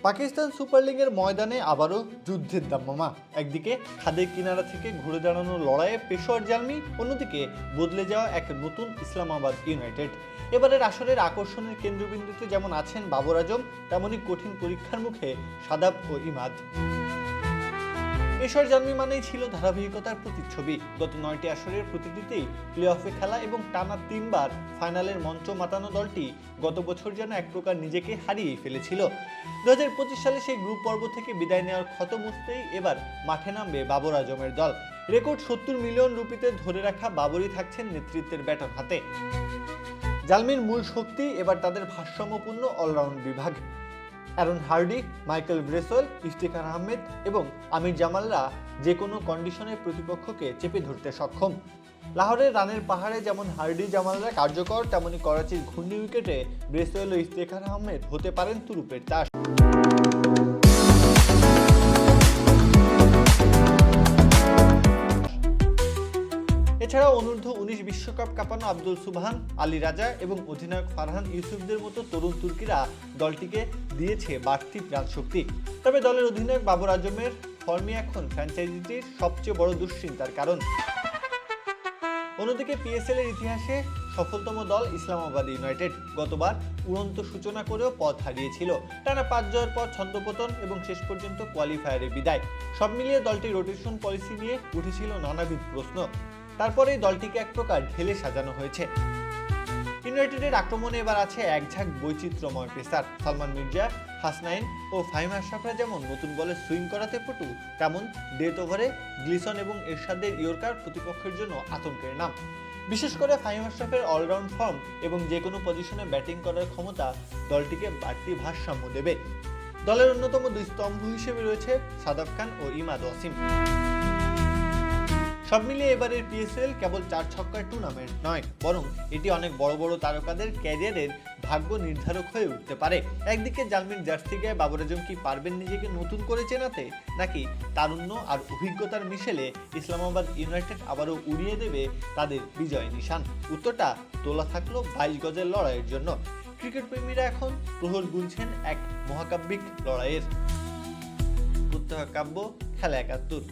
Pakistan super লিগের ময়দানে আবারও যুদ্ধের দামামা। একদিকে খাদের কিনারা থেকে ঘুরে দাঁড়ানো লড়াইয়ে পেশোয়ার জালমি, অন্যদিকে বদলে যাওয়া এক নতুন ইসলামাবাদ ইউনাইটেড। এবারের আসরের আকর্ষণের কেন্দ্রবিন্দুতে যেমন আছেন বাবর আজম, তেমনই কঠিন পরীক্ষার মুখে সাদাব ও ইমাদ। পেশোয়ার জালমি মানেই ছিল ধারাবাহিকতার প্রতিচ্ছবি। গত 9টি আসরের প্রতিটিতেই প্লে অফে খেলা এবং টানা 3বার ফাইনালের মঞ্চ মাতানো দলটি গত বছর যেন এক প্রকার নিজেকে হারিয়ে ফেলেছিল। 2025 সালে সেই গ্রুপ পর্ব থেকে বিদায় নেওয়ার ক্ষত মুছতেই এবার মাঠে নামবে বাবর আজমের দল। রেকর্ড 70 মিলিয়ন রুপিতে ধরে রাখা বাবরই থাকছেন নেতৃত্বের ব্যাটন হাতে। জালমির মূল শক্তি এবার তাদের ভারসাম্যপূর্ণ অলরাউন্ড বিভাগ। Aaron Hardy, Michael Bracewell, Iftikhar Ahmed এবং আমির জামালরা যে কোনো কন্ডিশনের প্রতিপক্ষকে চেপে ধরতে সক্ষম। লাহোরের রানের পাহাড়ে যেমন হার্ডি জামালরা কার্যকর, তেমনি করাচির ঘূর্ণি উইকেটে ব্রেসওয়েল ও ইফতেখার আহমেদ হতে পারেন তুরুপের তাস। এছাড়াও অনূর্ধ্ব 19 বিশ্বকাপ কাঁপানো আব্দুল সুবহান, আলী রাজা এবং অধিনায়ক ফারহান ইউসুফদের মতো তরুণ তুর্কিরা দলটিকে দিয়েছে বাড়তি প্রাণশক্তি। তবে দলের অধিনায়ক বাবর আজমের ফর্মই এখন ফ্র্যাঞ্চাইজিটির সবচেয়ে বড় দুশ্চিন্তার কারণ। অন্যদিকে পিএসএল এর ইতিহাসে সফলতম দল ইসলামাবাদ ইউনাইটেড গতবার উড়ন্ত সূচনা করেও পথ হারিয়েছিল। টানা 5 জয়ের পর ছন্দপতন এবং শেষ পর্যন্ত কোয়ালিফায়ারে বিদায়। সব মিলিয়ে দলটির রোটেশন পলিসি নিয়ে উঠেছিল নানাবিধ প্রশ্ন। তারপরেই দলটিকে এক প্রকার ঢেলে সাজানো হয়েছে। ইউনাইটেডের আক্রমণে এবার আছে একঝাঁক বৈচিত্র্যময় পেসার। সালমান মির্জা, হাসনাইন ও ফাহিম আশরাফরা যেমন নতুন বলে সুইং করাতে পটু, তেমন ডেথ ওভারে গ্লিসন এবং এরশাদের ইয়র্কার প্রতিপক্ষের জন্য আতঙ্কের নাম। বিশেষ করে ফাহিম আশরাফের অলরাউন্ড ফর্ম এবং যে কোনো পজিশনে ব্যাটিং করার ক্ষমতা দলটিকে বাড়তি ভারসাম্য দেবে। দলের অন্যতম দুই স্তম্ভ হিসেবে রয়েছে সাদাব খান ও ইমাদ ওয়াসিম। সব মিলিয়ে এবারের পিএসএল কেবল 4 ছক্কার টুর্নামেন্ট নয়, বরং এটি অনেক বড় বড় তারকাদের ক্যারিয়ারের ভাগ্য নির্ধারক হয়ে উঠতে পারে। একদিকে জালমির জার্সি গায়ে বাবর আজম কি পারবেন নিজেকে নতুন করে চেনাতে, নাকি তারুণ্য আর অভিজ্ঞতার মিশেলে ইসলামাবাদ ইউনাইটেড আবারও উড়িয়ে দেবে তাদের বিজয় নিশান? উত্তরটা তোলা থাকলো 22 গজের লড়াইয়ের জন্য। ক্রিকেট প্রেমীরা এখন প্রহর গুনছেন এক মহাকাব্যিক লড়াইয়ের। প্রত্যহ কাব্য, খেলা 71।